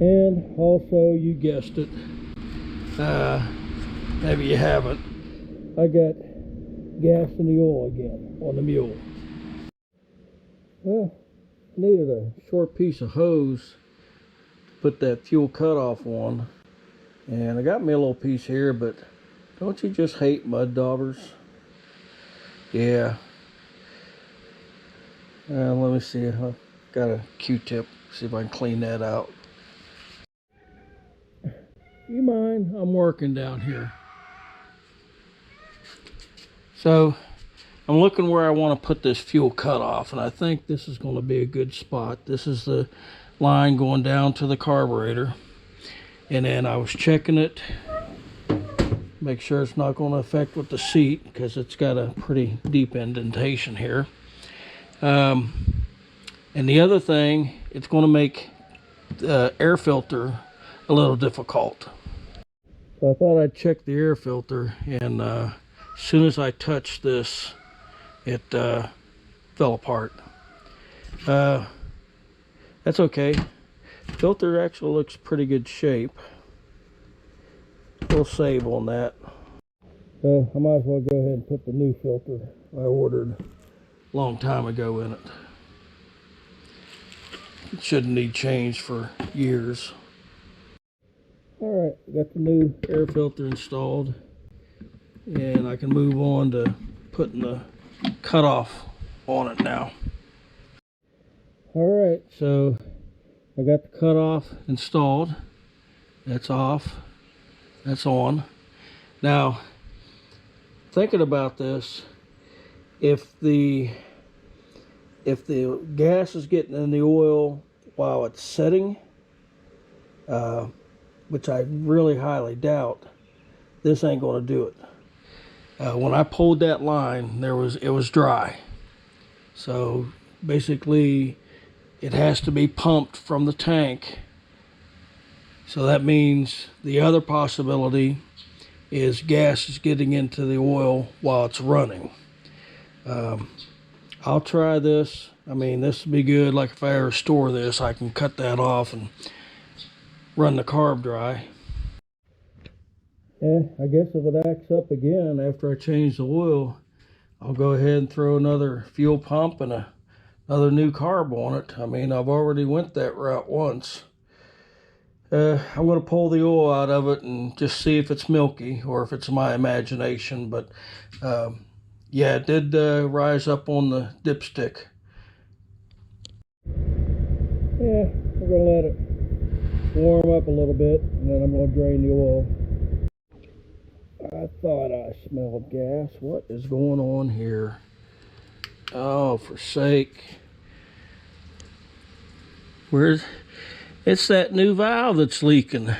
And also, you guessed it, maybe you haven't, I got gas in the oil again on the Mule. Well, I needed a short piece of hose to put that fuel cutoff on, and I got me a little piece here, but don't you just hate mud daubers? Yeah. Let me see. I've got a Q-tip. See if I can clean that out. You mind? I'm working down here. So I'm looking where I want to put this fuel cutoff, and I think this is going to be a good spot. This is the line going down to the carburetor, and then I was checking it, make sure it's not going to affect with the seat because it's got a pretty deep indentation here. And the other thing, it's going to make the air filter a little difficult. So I thought I'd check the air filter, and as soon as I touched this, it fell apart. That's okay. Filter actually looks pretty good shape. We'll save on that. So I might as well go ahead and put the new filter I ordered a long time ago in it. It shouldn't need change for years. Alright, got the new air filter installed, and I can move on to putting the cutoff on it now. Alright, so I got the cutoff installed. That's off. That's on. Now, thinking about this, if the gas is getting in the oil while it's setting, which I really highly doubt, this ain't going to do it. When I pulled that line, it was dry. So basically, it has to be pumped from the tank. So that means the other possibility is gas is getting into the oil while it's running. I'll try this. I mean, this would be good. Like if I ever store this, I can cut that off and run the carb dry. Yeah, I guess if it acts up again after I change the oil, I'll go ahead and throw another fuel pump and another new carb on it. I mean, I've already went that route once. I'm going to pull the oil out of it and just see if it's milky or if it's my imagination. But yeah, it did rise up on the dipstick. Yeah, we're going to let it warm up a little bit, and then I'm going to drain the oil. I thought I smelled gas. What is going on here? Oh, for sake. It's that new valve that's leaking.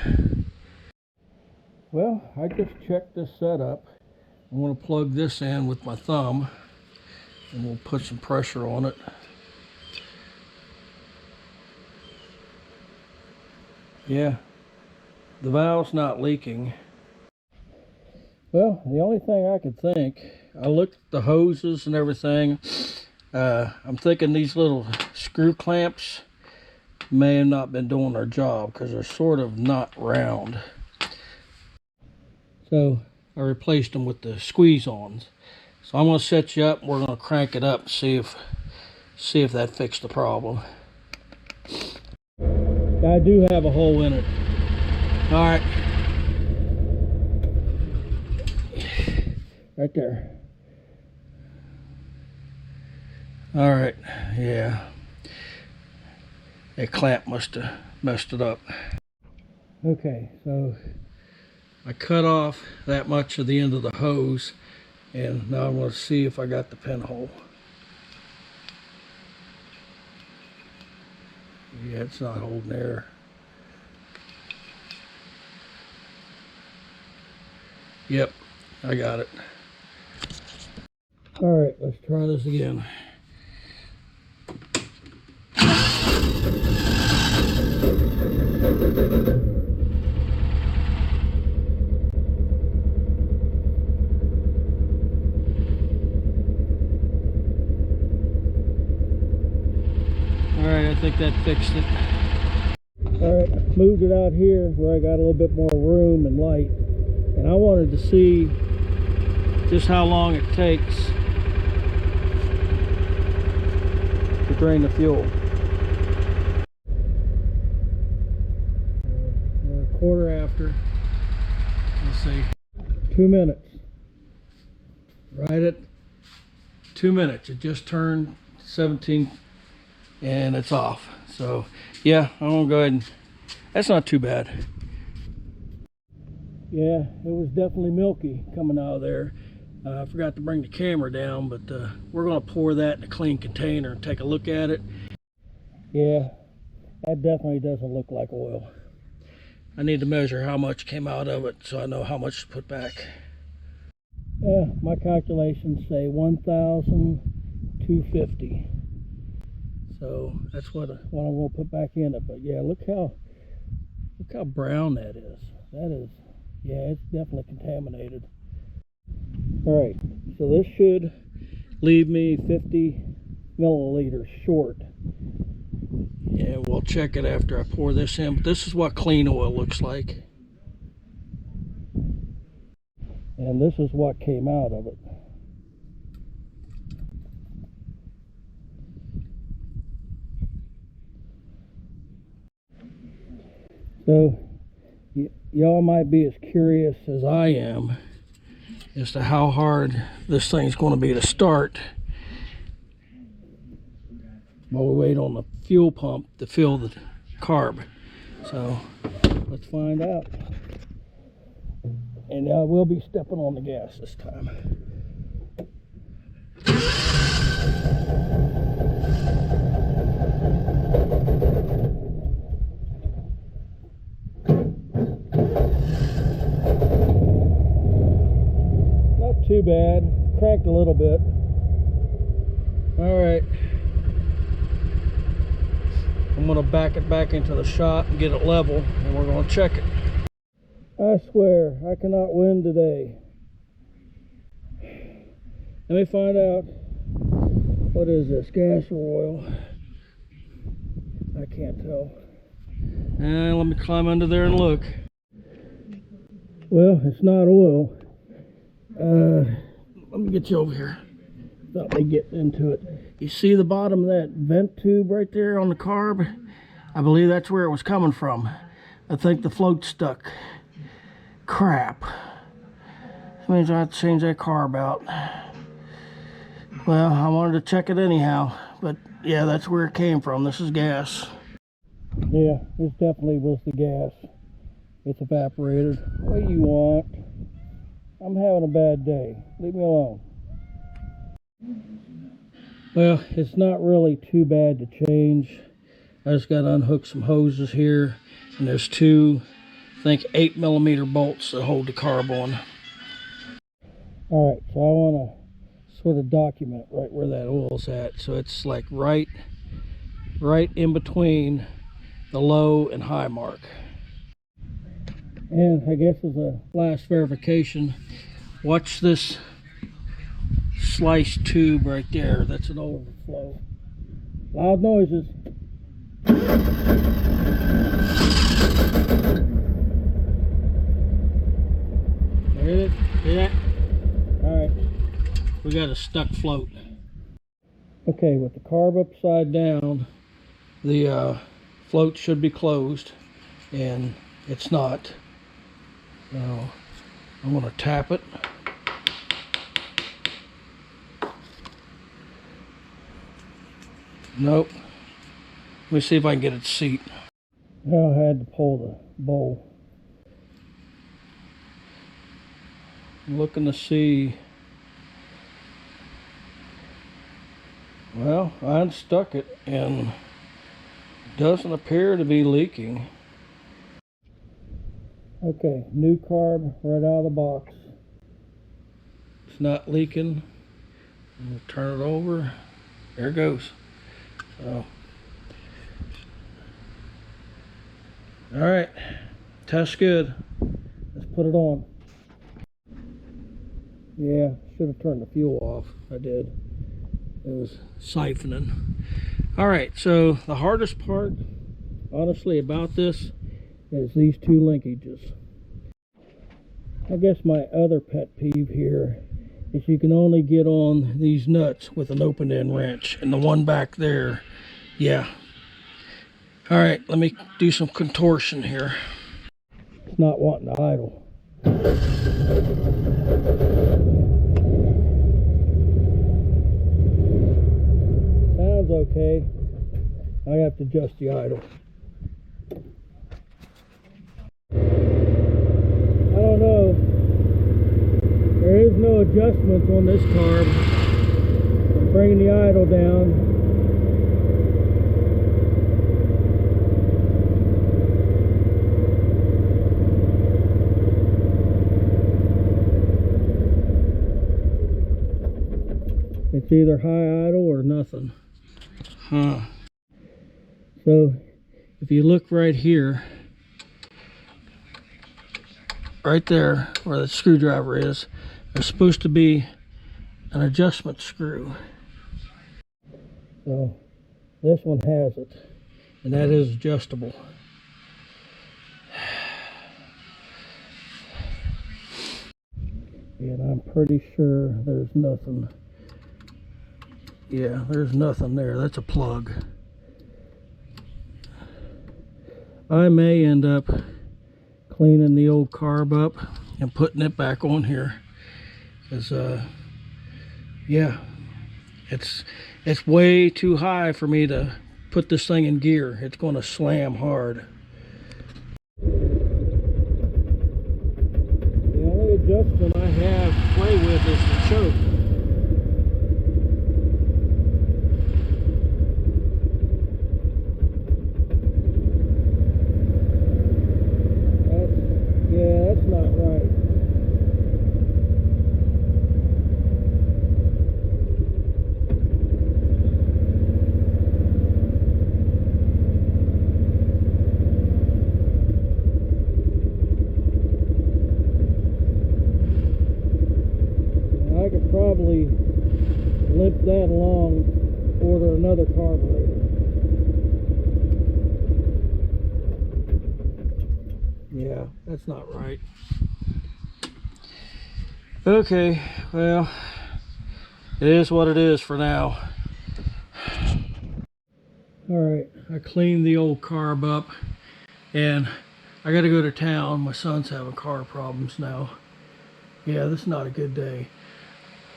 Well, I just checked this setup. I'm going to plug this in with my thumb, and we'll put some pressure on it. Yeah, the valve's not leaking. Well, the only thing I could think, I looked at the hoses and everything. I'm thinking these little screw clamps may have not been doing their job because they're sort of not round. So I replaced them with the squeeze-ons. So I'm going to set you up and we're going to crank it up and see if that fixed the problem. I do have a hole in it. All right. Right there. All right, yeah. That clamp must have messed it up. Okay, so I cut off that much of the end of the hose, and now I'm going to see if I got the pinhole. Yeah, it's not holding air. Yep, I got it. All right, let's try this again. All right, I think that fixed it. All right. moved it out here where I got a little bit more room and light, and I wanted to see just how long it takes to drain the fuel. We're a quarter after. Let's see, 2 minutes. Right at 2 minutes. It just turned 17 and it's off. So yeah, I'm gonna go ahead and, that's not too bad. Yeah, it was definitely milky coming out of there. I forgot to bring the camera down, but we're gonna pour that in a clean container and take a look at it. Yeah, that definitely doesn't look like oil. I need to measure how much came out of it so I know how much to put back. My calculations say 1,250. So that's what I'm going to put back in it. But yeah, look how brown that is. That is, yeah, it's definitely contaminated. All right, so this should leave me 50 milliliters short. Yeah, we'll check it after I pour this in. But this is what clean oil looks like. And this is what came out of it. So y'all might be as curious as I am as to how hard this thing's going to be to start while we wait on the fuel pump to fill the carb. So let's find out. And I will be stepping on the gas this time. Not too bad. Cranked a little bit. All right. I'm going to back it back into the shot and get it level, and we're going to check it. I swear, I cannot win today. Let me find out. What is this, gas or oil? I can't tell. And let me climb under there and look. Well, it's not oil. Let me get you over here. Without me getting into it. You see the bottom of that vent tube right there on the carb? I believe that's where it was coming from. I think the float stuck. Crap. That means I have to change that carb out. Well, I wanted to check it anyhow, but yeah, that's where it came from. This is gas. Yeah, this definitely was the gas. It's evaporated. What do you want? I'm having a bad day. Leave me alone. Well, it's not really too bad to change. I just got to unhook some hoses here, and there's two, I think 8mm bolts that hold the carb on. All right, so I want to sort of document right where that oil's at. So it's like right in between the low and high mark. And I guess as a last verification, watch this sliced tube right there. That's an overflow. Loud noises. Hear it? Hear that? Alright. We got a stuck float. Okay, with the carb upside down, the float should be closed, and it's not. So I'm going to tap it. Nope. Let me see if I can get its seat. Well, I had to pull the bowl. I'm looking to see. Well, I unstuck it and it doesn't appear to be leaking. Okay, new carb right out of the box. It's not leaking. I'm going to turn it over. There it goes. So, all right, test good. Let's put it on. Yeah, should have turned the fuel off. I did. It was siphoning. All right, so the hardest part, honestly, about this is these two linkages. I guess my other pet peeve here is you can only get on these nuts with an open end wrench, and the one back there, yeah. All right, let me do some contortion here. It's not wanting to idle. Sounds okay. I have to adjust the idle. I don't know. There is no adjustments on this carb. I'm bringing the idle down. It's either high idle or nothing. So if you look right here, right there where the screwdriver is, there's supposed to be an adjustment screw. So this one has it, and that is adjustable. And I'm pretty sure there's nothing. Yeah, there's nothing there. That's a plug. I may end up cleaning the old carb up and putting it back on here, because yeah, it's way too high for me to put this thing in gear. It's going to slam hard. The only adjustment I have to play with is the choke. That's not right. I could probably limp that along, order another carburetor. Yeah, that's not right. Okay, well, it is what it is for now. Alright, I cleaned the old carb up, and I gotta go to town. My son's having car problems now. Yeah, this is not a good day.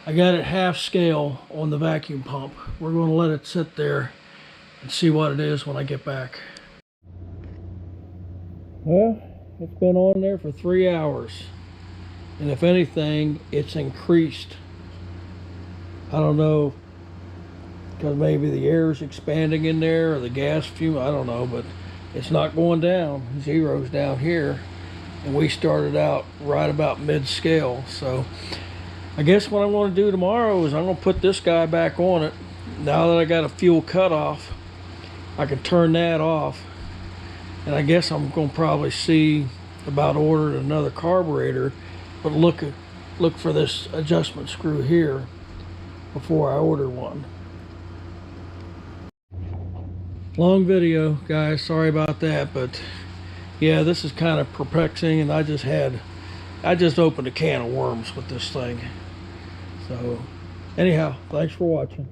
I got it half scale on the vacuum pump. We're going to let it sit there and see what it is when I get back. Well, it's been on there for 3 hours, and if anything, it's increased. I don't know, because maybe the air is expanding in there or the gas fume, I don't know, but it's not going down. Zero's down here, and we started out right about mid-scale. So I guess what I'm going to do tomorrow is I'm going to put this guy back on it. Now that I got a fuel cutoff, I can turn that off. And I guess I'm going to probably see about ordering another carburetor, but look for this adjustment screw here before I order one. Long video, guys, sorry about that, but yeah, this is kind of perplexing, and I just opened a can of worms with this thing. So anyhow, thanks for watching.